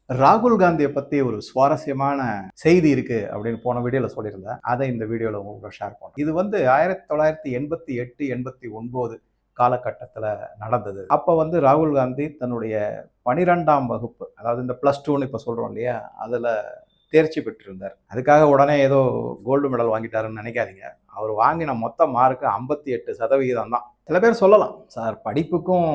ராகுல் காந்தியை பத்தி ஒரு சுவாரஸ்யமான செய்தி இருக்கு அப்படின்னு போன வீடியோல சொல்லியிருந்தேன். அதை இந்த வீடியோல உங்களுக்கு ஷேர் பண்ணேன். இது 1988, 89 காலகட்டத்தில் நடந்தது. அப்போ ராகுல் காந்தி தன்னுடைய 12ஆம் வகுப்பு, அதாவது இந்த +2ன்னு இப்போ சொல்றோம் இல்லையா, அதில் தேர்ச்சி பெற்றிருந்தார். அதுக்காக உடனே ஏதோ கோல்டு மெடல் வாங்கிட்டாருன்னு நினைக்காதீங்க. அவர் வாங்கின மொத்த மார்க்கு 58% தான். சில பேர் சொல்லலாம், சார் படிப்புக்கும்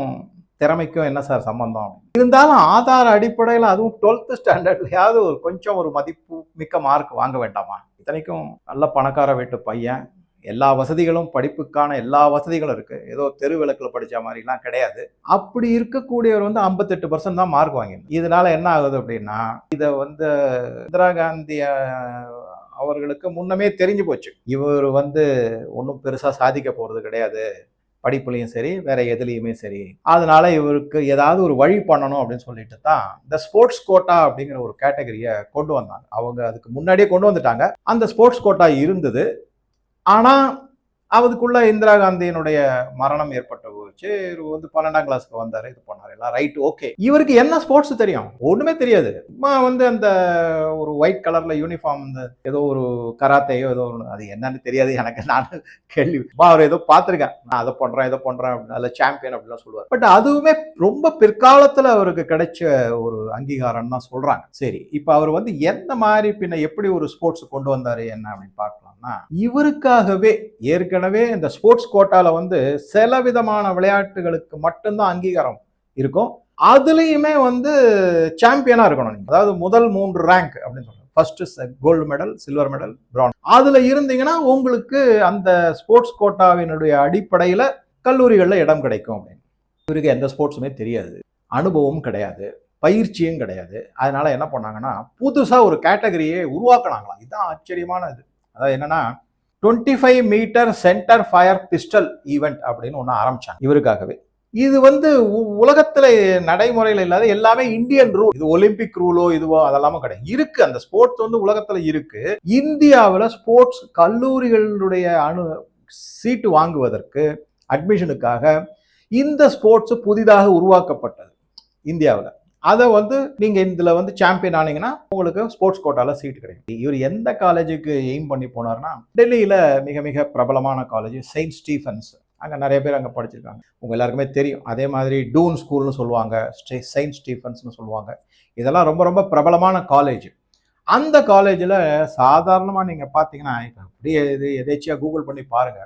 திறமைக்கும் என்ன சார் சம்பந்தம்? இருந்தாலும் ஆதார அடிப்படையில் அதுவும் 12th ஸ்டாண்டர்ட்லயாவது கொஞ்சம் ஒரு மதிப்பு மிக்க மார்க் வாங்க வேண்டாமா? இத்தனைக்கும் நல்ல பணக்கார வீட்டு பையன், எல்லா வசதிகளும், படிப்புக்கான எல்லா வசதிகளும் இருக்கு. ஏதோ தெரு விளக்குல படிச்ச மாதிரிலாம் கிடையாது. அப்படி இருக்கக்கூடியவர் 58% தான் மார்க் வாங்கினார். இதனால என்ன ஆகுது அப்படின்னா, இதை இந்திரா காந்தி அவர்களுக்கு முன்னமே தெரிஞ்சு போச்சு. இவர் ஒன்றும் பெருசா சாதிக்க போறது கிடையாது, படிப்புலையும் சரி வேற எதுலையுமே சரி. அதனால இவருக்கு ஏதாவது ஒரு வழி பண்ணணும் அப்படின்னு சொல்லிட்டு தான் இந்த ஸ்போர்ட்ஸ் கோட்டா அப்படிங்கிற ஒரு கேட்டகரியை கொண்டு வந்தாங்க. அவங்க அதுக்கு முன்னாடியே கொண்டு வந்துட்டாங்க. அந்த ஸ்போர்ட்ஸ் கோட்டா இருந்தது. ஆனா அதுக்குள்ள இந்திரா காந்தியினுடைய மரணம் ஏற்பட்ட போச்சு. இவர் 12ஆம் கிளாஸ்க்கு வந்தாரு, இது பண்ணாரு, எல்லாம் ரைட், ஓகே. இவருக்கு என்ன ஸ்போர்ட்ஸ் தெரியும்? ஒண்ணுமே தெரியாது. அந்த ஒரு ஒயிட் கலர்ல யூனிஃபார்ம், ஏதோ ஒரு கராத்தையோ ஏதோ ஒன்று, அது என்னன்னு தெரியாது எனக்கு. நான் கேள்வி அவர் ஏதோ பார்த்துருக்கேன், நான் அதை பண்றேன் இதை பண்றேன் அப்படின்னு, அதில் சாம்பியன் அப்படிலாம் சொல்லுவார். பட் அதுவுமே ரொம்ப பிற்காலத்துல அவருக்கு கிடைச்ச ஒரு அங்கீகாரம் தான் சொல்றாங்க. சரி, இப்ப அவர் எந்த மாதிரி பின்ன எப்படி ஒரு ஸ்போர்ட்ஸ் கொண்டு வந்தாரு என்ன அப்படின்னு பார்க்கலாம்னா, இவருக்காகவே ஏற்கனவே இந்த ஸ்போர்ட்ஸ் கோட்டால சில விதமான விளையாட்டுகளுக்கு மட்டும்தான் அங்கீகாரம் இருக்கும். அதுலயுமே சாம்பியனா இருக்கணும். அதாவது முதல் 3 ரேங்க் அப்படின்னு சொல்றாங்க. First gold medal, silver medal, bronze. அதுல இருந்தீங்கன்னா உங்களுக்கு அந்த ஸ்போர்ட்ஸ் கோட்டாவினுடைய அடிப்படையில கல்லூரிகள்ல இடம் கிடைக்கும் அப்படின்னு. இவருக்கு எந்த ஸ்போர்ட்ஸுமே தெரியாது, அனுபவம் கிடையாது, பயிற்சியும் கிடையாது. அதனால என்ன பண்ணாங்கன்னா, புதுசா ஒரு கேட்டகரியை உருவாக்குனாங்களாம். இதுதான் ஆச்சரியமான இது. அதாவது என்னன்னா, 25 meter centre fire pistol event அப்படின்னு ஒன்று ஆரம்பிச்சாங்க இவருக்காகவே. இது உலகத்துல நடைமுறையில் இல்லாத, எல்லாமே இந்தியன் ரூல். இது ஒலிம்பிக் ரூலோ இதுவோ அதெல்லாம கிடையாது. இருக்கு, அந்த ஸ்போர்ட்ஸ் உலகத்துல இருக்கு. இந்தியாவில் ஸ்போர்ட்ஸ் கல்லூரிகளுடைய சீட்டு வாங்குவதற்கு, அட்மிஷனுக்காக இந்த ஸ்போர்ட்ஸ் புதிதாக உருவாக்கப்பட்டது இந்தியாவில். அதை நீங்க இதுல சாம்பியன் ஆனீங்கன்னா உங்களுக்கு ஸ்போர்ட்ஸ் கோட்டால சீட் கிடைக்கும். இவர் எந்த காலேஜுக்கு எய்ம் பண்ணி போனார்னா, டெல்லியில மிக மிக பிரபலமான காலேஜ் செயின்ட் ஸ்டீஃபன்ஸ். அங்கே நிறைய பேர் அங்கே படிச்சிருக்காங்க, உங்க எல்லாருக்குமே தெரியும். அதே மாதிரி டூன் ஸ்கூல்னு சொல்லுவாங்க, செயின்ட் ஸ்டீஃபன்ஸ்னு சொல்லுவாங்க. இதெல்லாம் ரொம்ப ரொம்ப பிரபலமான காலேஜ். அந்த காலேஜில் சாதாரணமாக நீங்க பார்த்தீங்கன்னா, இப்போ அப்படியே இது எதேச்சியா கூகுள் பண்ணி பாருங்க,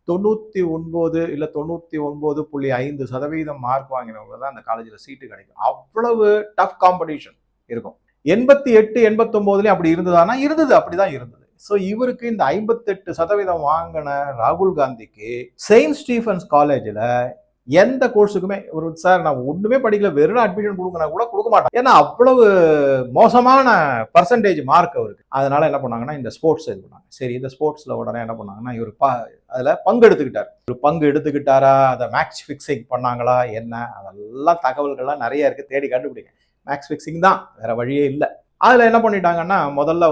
99 இல்லை 99.5% மார்க் வாங்கினவங்க தான் அந்த காலேஜில் சீட்டு கிடைக்கும். அவ்வளவு டஃப் காம்படிஷன் இருக்கும். 88, 89 அப்படி இருந்ததானா? இருந்தது, அப்படிதான் இருந்தது. ஸோ இவருக்கு இந்த 58% வாங்கின ராகுல் காந்திக்கு செயின்ட் ஸ்டீஃபன்ஸ் காலேஜில் எந்த கோர்ஸுக்குமே ஒரு, சார் நான் ஒண்ணுமே படிக்கல, வெறும் அட்மிஷன் கொடுங்கன்னா கூட கொடுக்க மாட்டாங்க. ஏன்னா அவ்வளவு மோசமான பர்சன்டேஜ் மார்க் அவருக்கு. அதனால என்ன பண்ணாங்கன்னா, இந்த ஸ்போர்ட்ஸ் இது பண்ணாங்க. சரி, இந்த ஸ்போர்ட்ஸ்ல உடனே என்ன பண்ணாங்கன்னா, இவர் அதுல பங்கு எடுத்துக்கிட்டார். ஒரு பங்கு எடுத்துக்கிட்டாரா, அதை மேட்ச் ஃபிக்ஸிங் பண்ணாங்களா என்ன, அதெல்லாம் தகவல்கள்லாம் நிறைய இருக்கு, தேடி கண்டுபிடிங்க. மேட்ச் ஃபிக்ஸிங் தான், வேற வழியே இல்லை. அதுல என்ன பண்ணிட்டாங்கன்னா, முதல்ல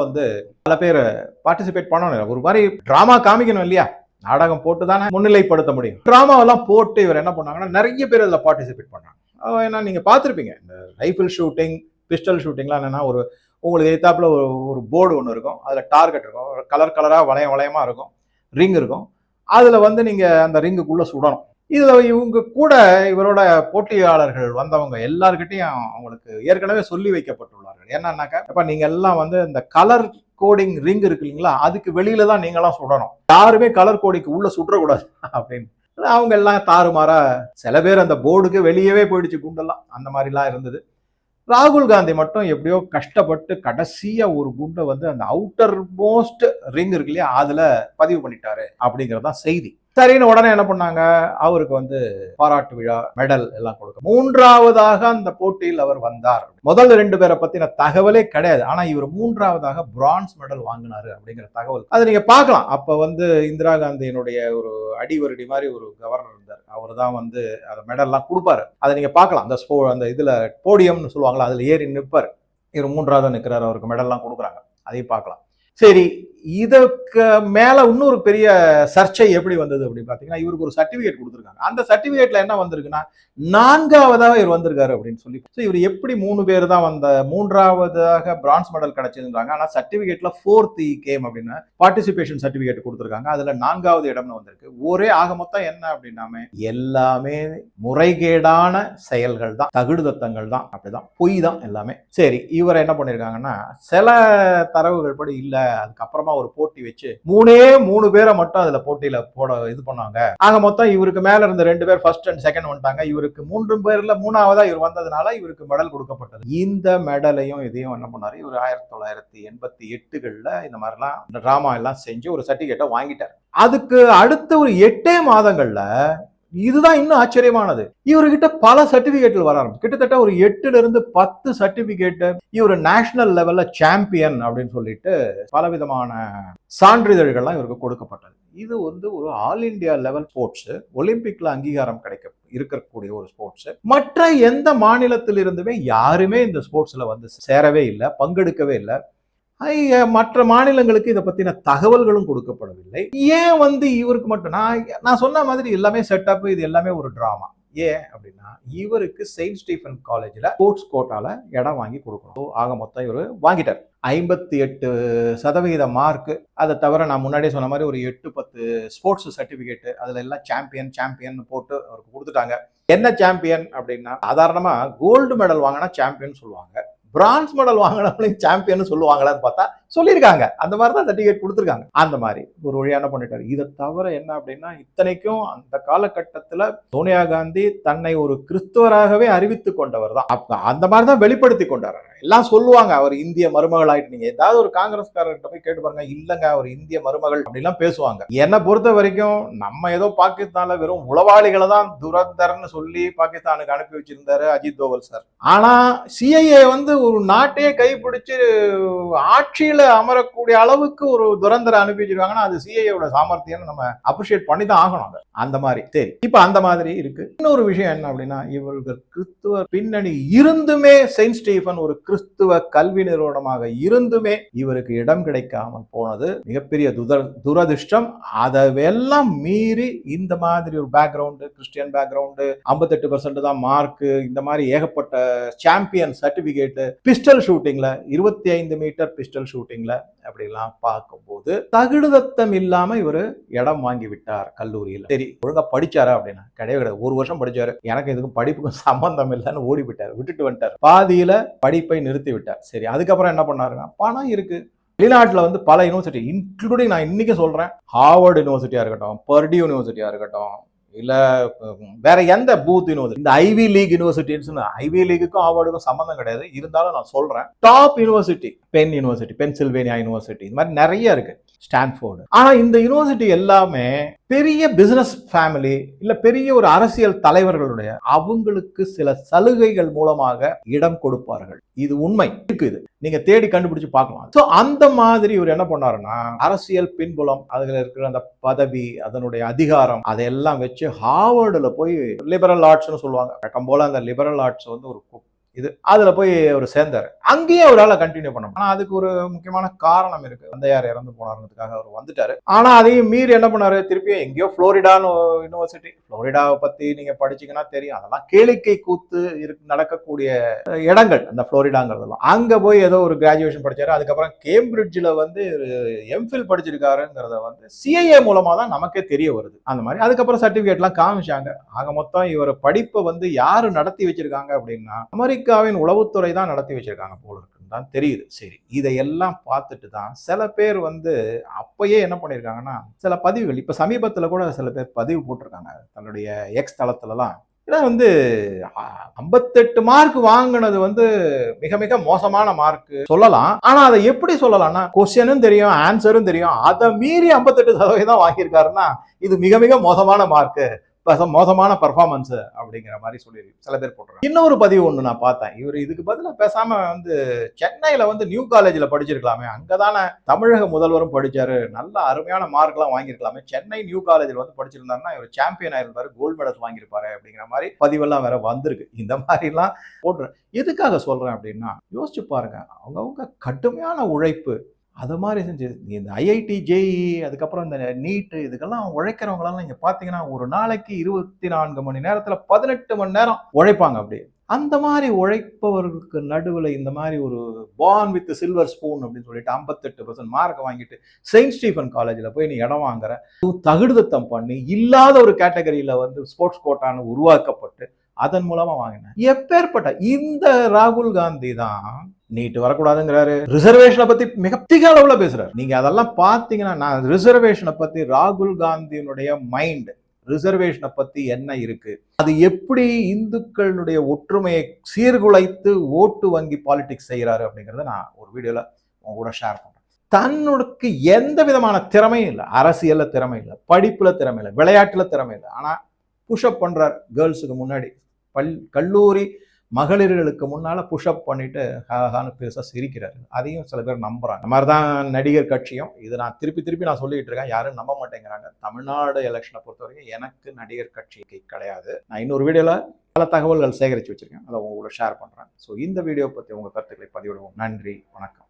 பல பேர் பார்ட்டிசிபேட் பண்ணணும். ஒரு மாதிரி டிராமா காமிக்கணும் இல்லையா, நாடகம் போட்டு தானே முன்னிலைப்படுத்த முடியும். டிராமாவெல்லாம் போட்டு இவர் என்ன பண்ணாங்கன்னா, நிறைய பேர் அதில் பார்ட்டிசிபேட் பண்ணாங்க. ஏன்னா நீங்க பார்த்துருப்பீங்க, இந்த ரைஃபிள் ஷூட்டிங், பிஸ்டல் ஷூட்டிங்லாம் என்னன்னா, உங்களுக்கு எதிர்த்தாப்புல ஒரு போர்டு ஒன்று இருக்கும், அதில் டார்கெட் இருக்கும், கலர் கலராக வளையமா இருக்கும், ரிங் இருக்கும். அதில் நீங்க அந்த ரிங்குக்குள்ள சுடணும். இதுல இவங்க கூட இவரோட போட்டியாளர்கள் வந்தவங்க எல்லார்கிட்டையும் அவங்களுக்கு ஏற்கனவே சொல்லி வைக்கப்பட்டுள்ளார்கள். என்னன்னாக்கா, இப்ப நீங்க எல்லாம் இந்த கலர் கோடிங் ரிங் இருக்கு இல்லைங்களா, அதுக்கு வெளியில தான் நீங்களாம் சுடணும், யாருமே கலர் கோடிக்கு உள்ள சுடக்கூடாது அப்படின்னு. அவங்க எல்லாம் தாறுமாறா, சில பேர் அந்த போர்டுக்கு வெளியவே போயிடுச்சு குண்டெல்லாம், அந்த மாதிரிலாம் இருந்தது. ராகுல் காந்தி மட்டும் எப்படியோ கஷ்டப்பட்டு கடைசியா ஒரு குண்டை அந்த அவுட்டர் மோஸ்ட் ரிங் இருக்கு இல்லையா, அதுல பதிவு பண்ணிட்டாரு அப்படிங்கறதான் செய்தி. சரின்னு உடனே என்ன பண்ணாங்க, அவருக்கு பாராட்டு விழா, மெடல் எல்லாம் கொடுக்க. 3ஆவதாக அந்த போட்டியில் அவர் வந்தார். முதல் 2 பேரை பத்தின தகவலே கிடையாது. ஆனா இவர் 3ஆவதாக பிரான்ஸ் மெடல் வாங்கினாரு அப்படிங்கிற தகவல், அதை நீங்க பார்க்கலாம். அப்ப இந்திரா காந்தியினுடைய ஒரு அடிவருடி மாதிரி ஒரு கவர்னர் இருந்தார். அவர் தான் அந்த மெடல்லாம் கொடுப்பாரு. அதை நீங்க பார்க்கலாம். அந்த இதுல போடியம்னு சொல்லுவாங்களா, அதுல ஏறி நிற்பாரு. இவர் 3ஆவதா நிற்கிறாரு, அவருக்கு மெடல்லாம் கொடுக்குறாங்க, அதையும் பார்க்கலாம். சரி, இதற்கு மேல இன்னொரு பெரிய சர்ச்சை எப்படி வந்தது அப்படின்னு பாத்தீங்கன்னா, இவருக்கு ஒரு சர்டிபிகேட் கொடுத்திருக்காங்க. அந்த சர்டிபிகேட்ல என்ன வந்திருக்குன்னா, 4வதாக இவர் வந்திருக்காரு அப்படின்னு சொல்லி. இவர் எப்படி 3 பேர் தான் 3வதாக பிரான்ஸ் மெடல் கிடைச்சிருந்தாங்க. ஆனா சர்டிபிகேட்ல 4th கேம் அப்படின்னு பார்ட்டிசிபேஷன் சர்டிபிகேட் கொடுத்திருக்காங்க. அதுல 4வது இடம்னு வந்திருக்கு. ஒரே ஆக மொத்தம் என்ன அப்படின்னாமே எல்லாமே முறைகேடான செயல்கள் தான், தகுடுதத்தங்கள் தான், அப்படிதான், பொய் தான் எல்லாமே. சரி, இவர் என்ன பண்ணிருக்காங்கன்னா, சில தரவுகள் படி இல்ல, அதுக்கப்புறமா ஒரு போட்டி வச்சு 3 பேரை மட்டும் அதுல போட்டியில போட இது பண்ணாங்க. ஆக மொத்தம் இவருக்கு மேல இருந்த 2 பேர் ஃபர்ஸ்ட் அண்ட் செகண்ட் வந்துட்டாங்க. இவருக்கு 3 பேர்ல 3வதா இவர் வந்ததுனால இவருக்கு மெடல் கொடுக்கப்பட்டது. இந்த மெடலையும் இதையும் என்ன பண்ணாரு, இவர் 1988கள்ல இந்த மாதிரிலாம் டிராமா எல்லாம் செஞ்சு ஒரு சர்டிபிகேட்டை வாங்கிட்டார். அதுக்கு அடுத்த ஒரு 8 மாதங்கள்ல இதுதான் இன்னும் ஆச்சரியமானது, இவர்கிட்ட பல சர்டிபிகேட்கள் வர ஆரம்பிச்சு. கிட்டத்தட்ட ஒரு 8ல இருந்து 10 சர்டிபிகேட், இவர் நேஷனல் லெவல்ல சாம்பியன் அப்படின்னு சொல்லிட்டு பலவிதமான சான்றிதழ்கள்லாம் இவருக்கு கொடுக்கப்பட்டது. இது வந்து ஒரு ஆல் இண்டியா லெவல் ஸ்போர்ட்ஸ், ஒலிம்பிக்ல அங்கீகாரம் கிடைக்க இருக்கக்கூடிய ஒரு ஸ்போர்ட்ஸ். மற்ற எந்த மாநிலத்தில் இருந்துமே யாருமே இந்த ஸ்போர்ட்ஸ்ல வந்து சேரவே இல்லை, பங்கெடுக்கவே இல்லை. மற்ற மாநிலங்களுக்கு இதை பத்தின தகவல்களும் கொடுக்கப்படவில்லை. ஏன் வந்து இவருக்கு மட்டும், நான் சொன்ன மாதிரி எல்லாமே செட்டப், இது எல்லாமே ஒரு டிராமா. ஏன் அப்படின்னா, இவருக்கு செயின்ட் ஸ்டீஃபன் காலேஜ்ல ஸ்போர்ட்ஸ் கோட்டால இடம் வாங்கி கொடுக்கணும். ஆக மொத்தம் இவர் வாங்கிட்டார். 58% மார்க். அதை தவிர நான் முன்னாடியே சொன்ன மாதிரி ஒரு 8-10 ஸ்போர்ட்ஸ் சர்டிபிகேட், அதுல எல்லாம் சாம்பியன் போட்டு அவருக்கு கொடுத்துட்டாங்க. என்ன சாம்பியன் அப்படின்னா, சாதாரணமா கோல்டு மெடல் வாங்கினா சாம்பியன் சொல்லுவாங்க, பிரான்ஸ் மெடல் வாங்கினவங்களையும் சாம்பியன் சொல்லுவாங்களான்னு பார்த்தா சொல்லியிருக்காங்க. அந்த மாதிரி தான் சர்டிபிகேட் கொடுத்துருக்காங்க. அந்த மாதிரி ஒரு வழியா என்ன பண்ணிட்டாரு. இதை தவிர என்ன அப்படின்னா, இத்தனைக்கும் அந்த காலகட்டத்தில் சோனியா காந்தி தன்னை ஒரு கிறிஸ்துவராகவே அறிவித்து கொண்டவர் தான். அந்த மாதிரி தான் வெளிப்படுத்தி கொண்டார். எல்லாம் சொல்லுவாங்க அவர் இந்திய மருமகள் ஆயிட்டு. நீங்க ஏதாவது ஒரு காங்கிரஸ்காரர்கிட்ட போய் கேட்டு பாருங்க, இல்லங்க அவர் இந்திய மருமகள் அப்படிலாம் பேசுவாங்க. என்னை பொறுத்த வரைக்கும் நம்ம ஏதோ பாகிஸ்தான்ல வெறும் உளவாளிகளை தான் துரந்தர்னு சொல்லி பாகிஸ்தானுக்கு அனுப்பி வச்சிருந்தாரு அஜித் தோவல் சார். ஆனா சிஐஏ வந்து ஒரு நாட்டையே கைப்பிடிச்சு ஆட்சியில அமரக்கூடிய அளவுக்கு ஒரு துரந்தரை அனுப்பி வச்சிருக்காங்கன்னா அது சிஐஏயோட சாமர்த்தியம் நம்ம அப்ரிஷியேட் பண்ணி தான் ஆகணும். அந்த மாதிரி சரி, இப்ப அந்த மாதிரி இருக்கு. இன்னொரு விஷயம் என்ன அப்படின்னா, இவர்கள் கிறிஸ்துவ பின்னணி இருந்துமே, செயின்ட் ஸ்டீஃபன் ஒரு கிறிஸ்துவ கல்வி நிறுவனமாக இருந்துமே இவருக்கு இடம் கிடைக்காமல் போனது மிகப்பெரிய துரதிர்ஷ்டம். அதெல்லாம் மீறி இந்த மாதிரி ஒரு பேக்ரவுண்டு, கிறிஸ்டியன் பேக்ரவுண்டு, 58% தான் மார்க், இந்த மாதிரி ஏகப்பட்ட சாம்பியன் சர்டிபிகேட், பிஸ்டல் ஷூட்டிங்ல 25 மீட்டர் பிஸ்டல் ஷூட்டிங்ல அப்படிலாம் பார்க்கும்போது தகுடுதத்தம் இல்லாம இவரு இடம் வாங்கி விட்டார் கல்லூரியில். சரி, ஒழுங்கா படிச்சாரா அப்படின்னா கிடையாது. 1 வருஷம் படிச்சாரு, எனக்கு இதுக்கும் படிப்புக்கும் சம்பந்தம் இல்லைன்னு ஓடி விட்டார், விட்டுட்டு வந்துட்டார். பாதியில படிப்பை நிறுத்தி விட்டார். சரி, அதுக்கப்புறம் என்ன பண்ணாருன்னா, பணம் இருக்கு, வெளிநாட்டில் வந்து பல யூனிவர்சிட்டி, இன்க்ளூடிங் நான் இன்னைக்கு சொல்றேன், ஹார்வர்ட் யூனிவர்சிட்டியா இருக்கட்டும், பர்டியூ யூனிவர்சிட்டியா இருக்கட்டும், இல்ல வேற எந்த பூத் யூனிவர்சிட்டி, இந்த ஐவி லீக் யூனிவர்சிட்டின்னு, ஐவி லீக்குக்கும் ஹார்வர்டுக்கும் சம்பந்தம் கிடையாது, இருந்தாலும் நான் சொல்றேன், top university, Penn university, Pennsylvania university, இந்த மாதிரி நிறைய இருக்கு, ஸ்டான்ஃபோர்டு. ஆனா இந்த யூனிவர்சிட்டி எல்லாமே பெரிய பிசினஸ் ஃபேமிலி இல்ல பெரிய ஒரு அரசியல் தலைவர்களுடைய அவங்களுக்கு சில சலுகைகள் மூலமாக இடம் கொடுப்பார்கள். இது உண்மை இருக்குது, நீங்க தேடி கண்டுபிடிச்சு பார்க்கலாம். சோ அந்த மாதிரி இவர் என்ன பண்ணாருன்னா, அரசியல் பின்புலம், அதுல இருக்கிற அந்த பதவி, அதனுடைய அதிகாரம், அதெல்லாம் வச்சு ஹார்வர்டுல போய் லிபரல் ஆர்ட்ஸ்னு சொல்லுவாங்க, வழக்கம் போல அந்த லிபரல் ஆர்ட்ஸ் வந்து ஒரு இது, அதுல போய் அவர் சேர்ந்தாரு. அங்கேயே அவரால் கண்டினியூ பண்ண முடியும். ஆனா அதுக்கு ஒரு முக்கியமான காரணம் இருக்கு. தந்தையார் இறந்து போனாருன்றதுக்காக அவர் வந்துட்டாரு. ஆனா அதையும் மீறி என்ன பண்ணாரு, திருப்பி எங்கேயோ புளோரிடான்னு யூனிவர்சிட்டி, புளோரிடாவை பத்தி நீங்க படிச்சீங்கன்னா தெரியும், அதெல்லாம் கேளிக்கை கூத்து நடக்கக்கூடிய இடங்கள் அந்த புளோரிடாங்கிறதெல்லாம். அங்க போய் ஏதோ ஒரு கிராஜுவேஷன் படிச்சாரு. அதுக்கப்புறம் கேம்பிரிட்ஜ்ல வந்து எம்ஃபில் படிச்சிருக்காருங்கிறத வந்து சிஐஏ மூலமா தான் நமக்கே தெரிய வருது. அந்த மாதிரி அதுக்கப்புறம் சர்டிபிகேட் எல்லாம் காமிச்சாங்க. ஆக மொத்தம் இவர் படிப்பை வந்து யாரு நடத்தி வச்சிருக்காங்க அப்படின்னா, அமெரிக்காவின் உளவுத்துறை தான் நடத்தி வச்சிருக்காங்க போல இருக்குன்னு தான் தெரியுது. சரி, இதையெல்லாம் பார்த்துட்டு தான் சில பேர் வந்து அப்பயே என்ன பண்ணிருக்காங்கன்னா, சில பதிவுகள், இப்ப சமீபத்துல கூட சில பேர் பதிவு போட்டிருக்காங்க தன்னுடைய எக்ஸ் தளத்துலலாம். ஏன்னா வந்து 58 மார்க் வாங்கினது வந்து மிக மிக மோசமான மார்க் சொல்லலாம். ஆனா அதை எப்படி சொல்லலாம்னா, கொஸ்டினும் தெரியும், ஆன்சரும் தெரியும், அதை மீறி 58% வாங்கியிருக்காருன்னா இது மிக மிக மோசமான மார்க், மோசமான பர்ஃபார்மன்ஸ் அப்படிங்கிற மாதிரி சொல்லி சில பேர் போட்டுருக்காங்க. இன்னொரு பதிவு ஒன்று நான் பார்த்தேன், இவர் இதுக்கு பதிலாக பேசாம வந்து சென்னையில வந்து நியூ காலேஜ்ல படிச்சிருக்கலாமே, அங்கதானே தமிழக முதல்வரும் படிச்சாரு, நல்ல அருமையான மார்க் எல்லாம் வாங்கியிருக்கலாமே, சென்னை நியூ காலேஜ்ல வந்து படிச்சிருந்தாருன்னா இவர் சாம்பியன் ஆயிருப்பாரு, கோல்டு மெடல் வாங்கியிருப்பாரு அப்படிங்கிற மாதிரி பதிவெல்லாம் வேற வந்திருக்கு. இந்த மாதிரி எல்லாம் போட்டுறேன். எதுக்காக சொல்றேன் அப்படின்னா, யோசிச்சு பாருங்க, அவங்கவுங்க கடுமையான உழைப்பு, அது மாதிரி செஞ்சு இந்த ஐஐடி, ஜேஇ, அதுக்கப்புறம் இந்த நீட்டு, இதுக்கெல்லாம் உழைக்கிறவங்களெல்லாம் நீங்க பார்த்தீங்கன்னா, ஒரு நாளைக்கு 24 மணி நேரத்துல 18 மணி நேரம் உழைப்பாங்க அப்படியே. அந்த மாதிரி உழைப்பவர்களுக்கு நடுவுல இந்த மாதிரி ஒரு பார்ன் வித் சில்வர் ஸ்பூன் அப்படின்னு சொல்லிட்டு 58% மார்க் வாங்கிட்டு செயின்ட் ஸ்டீஃபன் காலேஜ்ல போய் நீ இடம் வாங்குற, தகுடுதத்தம் பண்ணி இல்லாத ஒரு கேட்டகரியில வந்து ஸ்போர்ட்ஸ் கோட்டான்னு உருவாக்கப்பட்டு அதன் மூலமா வாங்கினேன். எப்பேற்பட்ட இந்த ராகுல் காந்தி தான் நீட் வரக்கூடாதுங்கிறாரு, ரிசர்வேஷனை பத்தி மிகத்திக அளவுல பேசுறாரு. நீங்க அதெல்லாம் பாத்தீங்கன்னா, நான் ரிசர்வேஷனை பத்தி ராகுல் காந்தியினுடைய மைண்ட் ரிசர்வேஷனை பத்தி என்ன இருக்கு, அது எப்படி இந்துக்களுடைய ஒற்றுமையை சீர்குலைத்து ஓட்டு வங்கி பாலிடிக்ஸ் செய்யறாரு அப்படிங்கறத நான் ஒரு வீடியோல உங்க கூட ஷேர் பண்றேன். தன்னுக்கு எந்த விதமான திறமையும் இல்லை, அரசியல்ல திறமை இல்லை, படிப்புல திறமை இல்லை, விளையாட்டுல திறமை இல்லை, ஆனா புஷ்அப் பண்றார் கேர்ள்ஸுக்கு முன்னாடி, கல்லூரி மகளிர்களுக்கு முன்னால புஷ்அப் பண்ணிட்டு ஹான்னு பெருசா சிரிக்கிறாரு. அதையும் சில பேர் நம்புறாங்க. இந்த மாதிரிதான் நடிகர் கட்சியும். இது நான் திருப்பி நான் சொல்லிட்டு இருக்கேன், யாரும் நம்ப மாட்டேங்கிறாங்க. தமிழ்நாடு எலெக்ஷனை பொறுத்த வரைக்கும் எனக்கு நடிகர் கட்சி கிடையாது. நான் இன்னொரு வீடியோல பல தகவல்கள் சேகரித்து வச்சிருக்கேன், அதை உங்களோட ஷேர் பண்றேன். ஸோ இந்த வீடியோ பத்தி உங்க கருத்துக்களை பதிவிடுவோம். நன்றி, வணக்கம்.